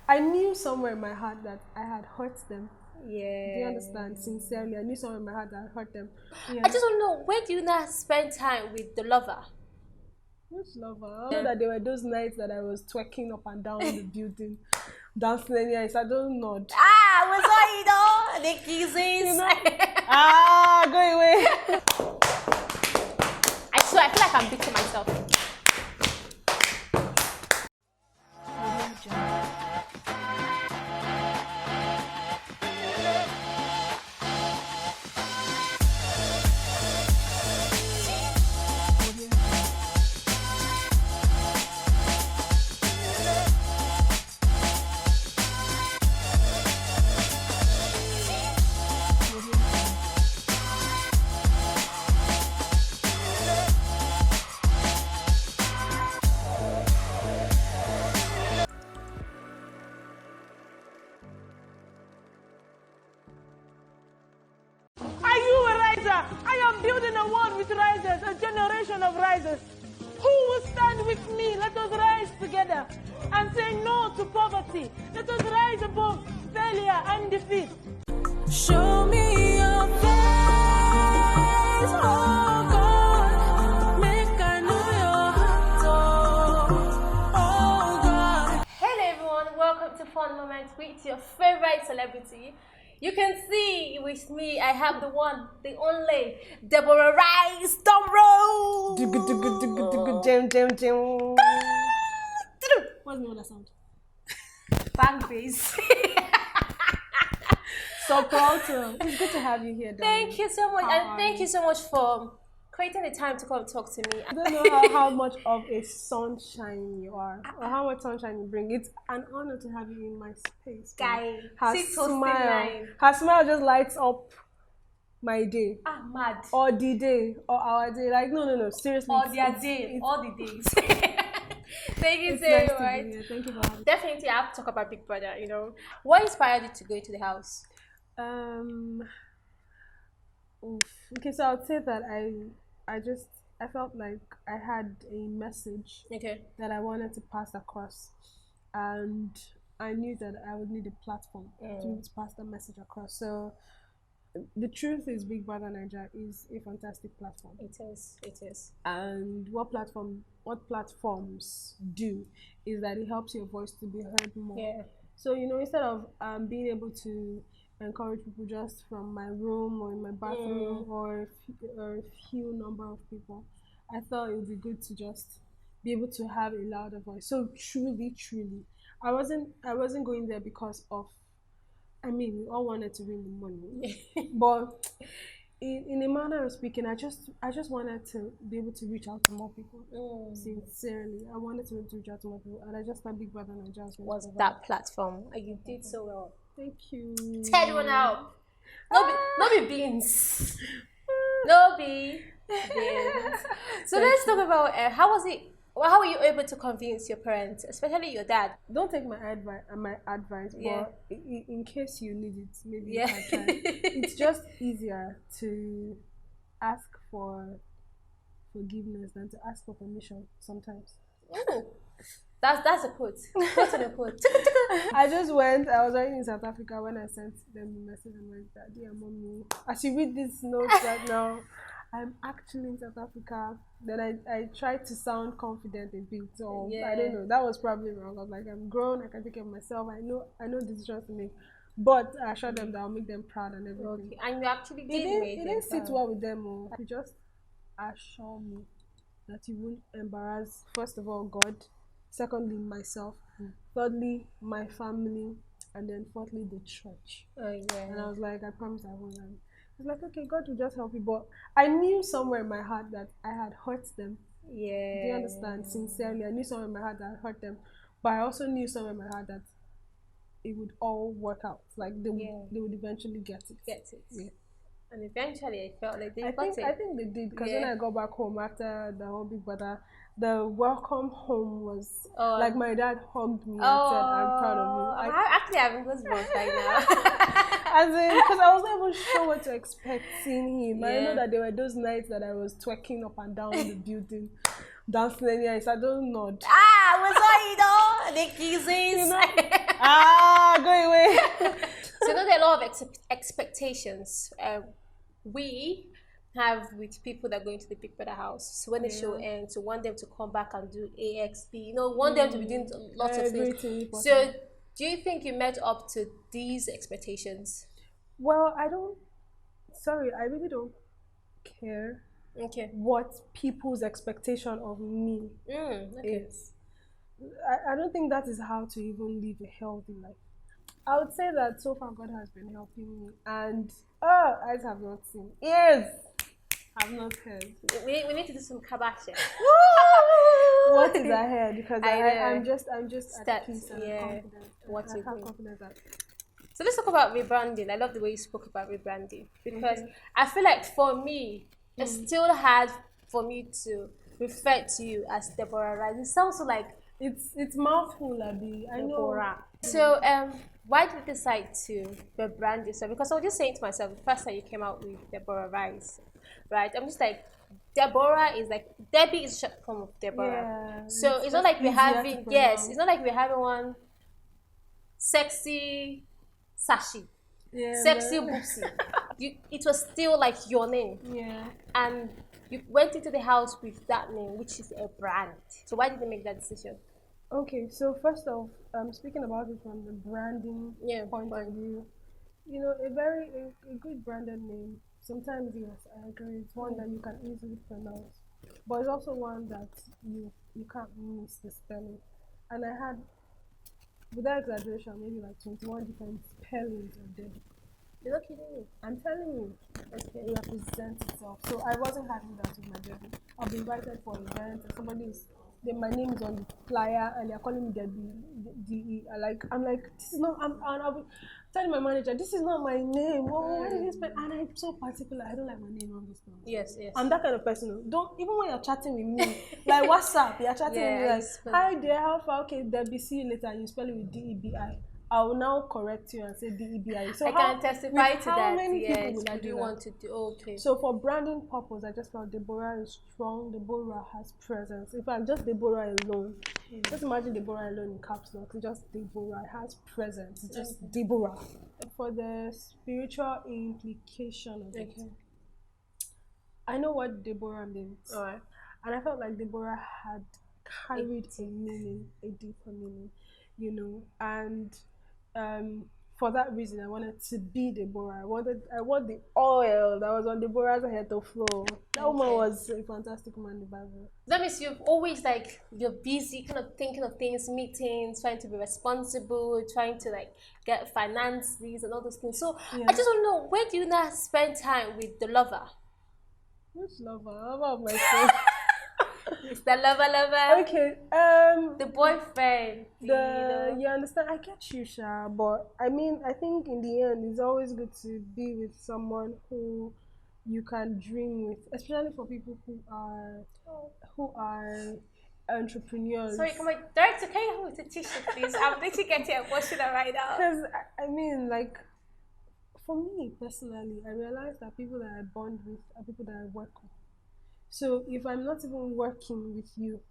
I knew somewhere in my heart that I had hurt them. Yeah. Do you understand? Sincerely, I knew somewhere in my heart that I had hurt them. Yeah. I just want to know, where do you now spend time with the lover? Which lover? I know that there were those nights that I was twerking up and down the building, dancing anywhere. I don't nod. Was I, the kisses. You know? Go away. I swear, I feel like I'm beating myself. I am building a world with risers, a generation of risers. Who will stand with me? Let us rise together and say no to poverty. Let us rise above failure and defeat. Show me your face, oh God. Make I know your heart, oh God. Hello everyone, welcome to Fun Moments with your favorite celebrity. You can see with me, I have the one, the only, Deborah Rice, drum roll. What's the other sound? Bang bass. So proud to. It's good to have you here, darling. Thank you so much, and thank you so much for creating the time to come talk to me. I don't know how much of a sunshine you are, or how much sunshine you bring. It's an honor to have you in my space. Guy, her smile just lights up my day. Mad. Or the day, or our day. Like, no, seriously. Or their day, all the days. Thank you so nice much. Thank you for having me. Definitely, I have to talk about Big Brother, you know. What inspired you to go into the house? Okay, so I would say that I felt like I had a message that I wanted to pass across, and I knew that I would need a platform to pass that message across. So the truth is, Big Brother Nigeria is a fantastic platform. It is. And what platforms do is that it helps your voice to be heard more. Yeah. So, you know, instead of being able to encourage people just from my room or in my bathroom or a few number of people, I thought it would be good to just be able to have a louder voice. So truly, I wasn't going there because of, I mean, we all wanted to win the money, but in a manner of speaking, I just wanted to be able to reach out to more people. Sincerely, I wanted to be able to reach out to more people, and I just thought Big Brother Nigeria was that platform, and you did so well. Thank you. Ted one out. No be beans. No be beans. So let's talk about how was it? How were you able to convince your parents, especially your dad? Don't take my advice, but in case you need it, maybe you can try. It's just easier to ask for forgiveness than to ask for permission sometimes. Oh, that's a quote. Quote on a quote. I was already in South Africa when I sent them the message. I'm like, Daddy and Mommy, as you read this note right now, I'm actually in South Africa. Then I tried to sound confident a bit, so I don't know. That was probably wrong. I was like, I'm grown, I can take care of myself. I know decisions to make, but I assured them that I'll make them proud and everything. Okay, and you actually did. It didn't sit well with them. You just assure me that you won't embarrass, first of all, God, secondly, myself, thirdly, my family, and then fourthly, the church. And I was like, I promise I won't. It's like, okay, God will just help you. But I knew somewhere in my heart that I had hurt them. Yeah. Do you understand? Sincerely, I knew somewhere in my heart that I had hurt them. But I also knew somewhere in my heart that it would all work out. Like they would eventually get it. Yeah. And eventually, I felt like they I think they did, because when I got back home after the whole Big Brother, the welcome home was like my dad hugged me and said, "I'm proud of you." I'm actually having goosebumps right now. As in, because I was not even sure what to expect seeing him. I know that there were those nights that I was twerking up and down the building, dancing anywhere. I don't nod. Was I, the kisses. You know? Go away. So you know there are a lot of expectations we have with people that go into the Big Brother house. So when the show ends, you want them to come back and do AXP. You know, want them to be doing lots of things. So do you think you met up to these expectations? Well, I really don't care what people's expectation of me is. I don't think that is how to even live a healthy life. I would say that so far God has been helping me, and eyes have not seen, ears have not heard. We need to do some kabasha. What is ahead? Because I'm just at peace and confident. I have confidence that. So let's talk about rebranding. I love the way you spoke about rebranding, because I feel like for me, it's still hard for me to refer to you as Deborah, right? It sounds so like it's mouthful, Abby. I know. So why did you decide to rebrand yourself? Because I was just saying to myself, the first time you came out with Deborah Rice, right? I'm just like, Deborah is like, Debbie is short form of Deborah. So it's not like we're having, it's not like we're having one sexy Sashi, sexy Boopsy. It was still like your name. Yeah. And you went into the house with that name, which is a brand. So why did you make that decision? Okay, so first off, speaking about it from the branding point of view, you know, a good branded name, sometimes, yes, I agree, it's one that you can easily pronounce, but it's also one that you can't miss the spelling. And I had, without exaggeration, maybe like 21 different spellings of Debbie. You're not kidding me. I'm telling you, it represents itself. So I wasn't having that with my Debbie. I've been invited for events, and my name is on the flyer, and they're calling me Debbie. I'm like, this is not. I'll be telling my manager, this is not my name. Why did you spell? And I'm so particular. I don't like my name on this one. Yes. I'm that kind of person. Don't even when you're chatting with me, like WhatsApp, you're chatting with me like, hi dear, how far? Okay, Debbie, see you later. And you spell it with DEBI. I will now correct you and say DEBI. So I can testify to that. How many people Yes, would I do want to do. Okay. So for branding purpose, I just felt Deborah is strong. Deborah has presence. In fact, just Deborah alone. Just imagine Deborah alone in caps lock. Just Deborah has presence. It's just Deborah. For the spiritual implication of it, I know what Deborah means. Alright. And I felt like Deborah had carried a meaning, a deeper meaning, you know, and for that reason, I wanted to be Deborah. I want the oil that was on Deborah's head to flow. That woman was a fantastic woman in the Bible. That means you've always you're busy, kind of thinking of things, meetings, trying to be responsible, trying to get finance these and all those things. So I just want to know, where do you now spend time with the lover? Which lover? Lover of my soul. It's the lover. Okay. The boyfriend. You understand? I get you, Sha, but I mean, I think in the end, it's always good to be with someone who you can dream with, especially for people who are entrepreneurs. Sorry, come on, director, can you help me with the tissue, please? I'm literally getting emotional right now. Because I mean, for me personally, I realize that people that I bond with are people that I work with. So if I'm not even working with you,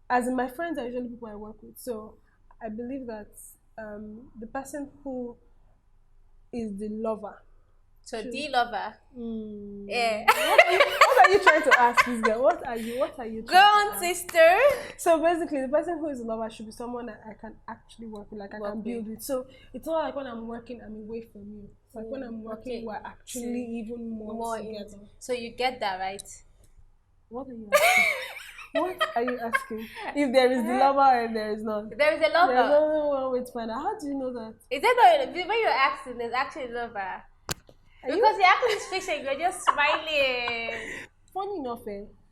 as in my friends are usually people I work with. So I believe that the person who is the lover. So the lover. Yeah. What are you trying to ask this girl? What are you Go on, sister. So basically, the person who is the lover should be someone that I can actually work with, I can build with. So it's not like when I'm working, I'm away from you. It's like when I'm working, we're actually even more together. So you get that, right? What are you asking? What are you asking? If there is the lover and there is none. There is a lover. There's only one way to find out. How do you know that? Is that not when you're asking? There's actually a lover. Because you're actually speaking, you're just smiling. Funny enough,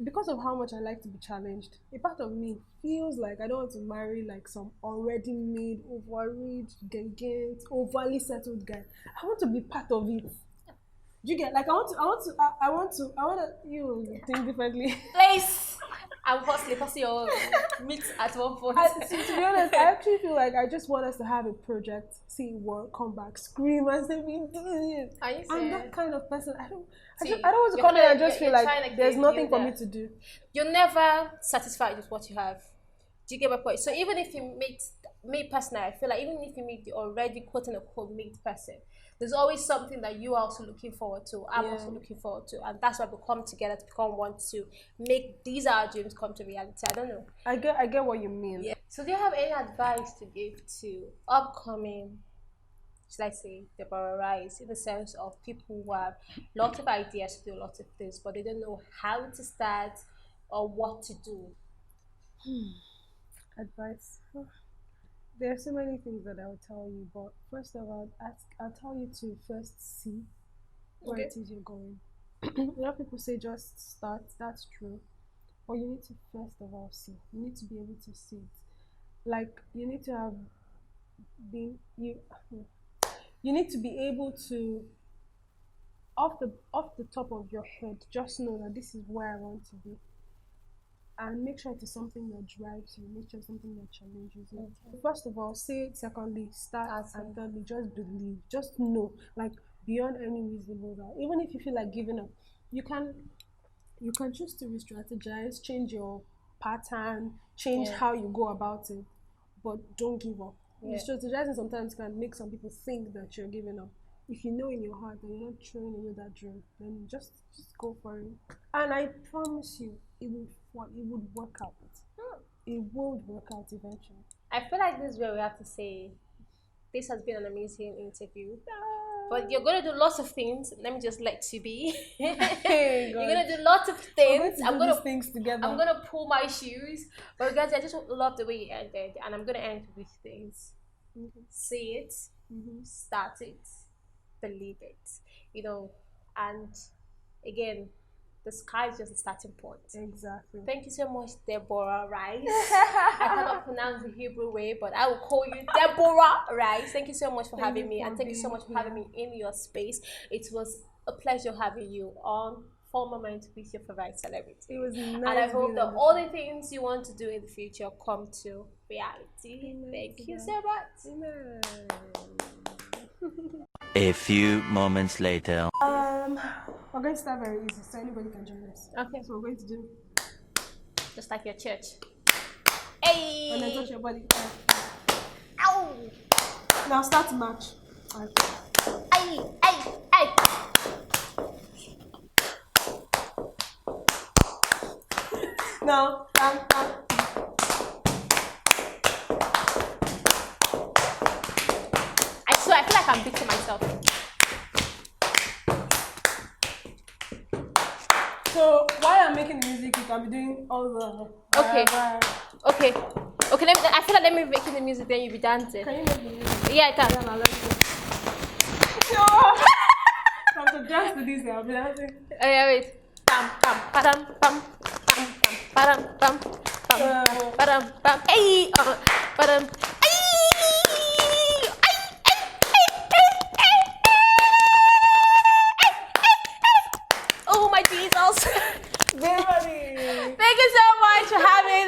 because of how much I like to be challenged, a part of me feels like I don't want to marry some already made, overreached, overly settled guy. I want to be part of it. Do you get I want you think differently. Please. I'm possibly your meet at one point. To be honest, I actually feel like I just want us to have a project, see it work, come back, scream and say we did it. I'm that kind of person. I don't want to come in and just feel like there's nothing for me to do. You're never satisfied with what you have. Do you get my point? So even if you meet me personally, I feel like even if you meet the already quote unquote made person, there's always something that you are also looking forward to. I'm also looking forward to, and that's why we come together to become one to make these our dreams come to reality. I don't know. I get what you mean. Yeah. So do you have any advice to give to upcoming, should I say, Deborah Rise, in the sense of people who have lots of ideas to do lots of things, but they don't know how to start or what to do? Advice. There are so many things that I will tell you, but first of all, I'll tell you to first see where it is you're going. A lot of people say just start. That's true, but you need to first of all see. You need to be able to see it. Like you need to have been you. You need to be able to off the top of your head just know that this is where I want to be, and make sure it is something that drives you, make sure it's something that challenges you. First of all, say it. Secondly, start. And thirdly, just believe, just know, like beyond any reasonable doubt. Even if you feel like giving up, you can choose to re-strategize, change your pattern, change how you go about it, but don't give up. Strategizing sometimes can make some people think that you're giving up. If you know in your heart that you're not throwing away that dream, then just go for it. And I promise you, it would work out. It would work out eventually. I feel like this is where we have to say this has been an amazing interview. But you're gonna do lots of things. Let me just let you be. You're gonna do lots of things. I'm gonna do things together. I'm gonna pull my shoes. But guys, I just love the way you ended, and I'm gonna end with things. See it, start it, believe it. You know, and again, the sky is just a starting point. Exactly. Thank you so much, Deborah Rice. I cannot pronounce the Hebrew way, but I will call you Deborah Rice. Thank you so much for having me, and thank you so much for having me in your space. It was a pleasure having you on For Moment with your favorite celebrity. It was nice. And I hope that all the things you want to do in the future come to reality. Thank you so much. A few moments later. We're going to start very easy, so anybody can join us. Okay. So we're going to do just like your church. Hey! And then touch your body. Ow! Now start to match. Ay! Ay! Ay! Now, I swear, I feel like I'm beating myself. So while I'm making the music, you can be doing all the. Okay. Okay. I feel like let me be making the music, then you be dancing. Can you make the music? Yeah, I can. Yeah, now let's go. I'm to dance to this. I'll be dancing. Oh yeah, wait. Pam pam padam pam pam pam padam pam pam padam pam. Hey, padam. Oh my Jesus! Beverly. Thank you so much for having.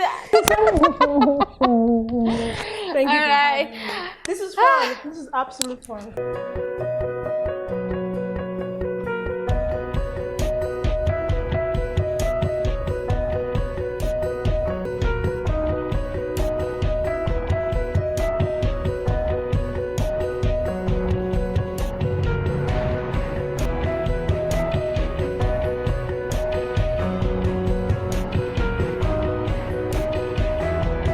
Thank you. All right. This is fun. This is absolute fun.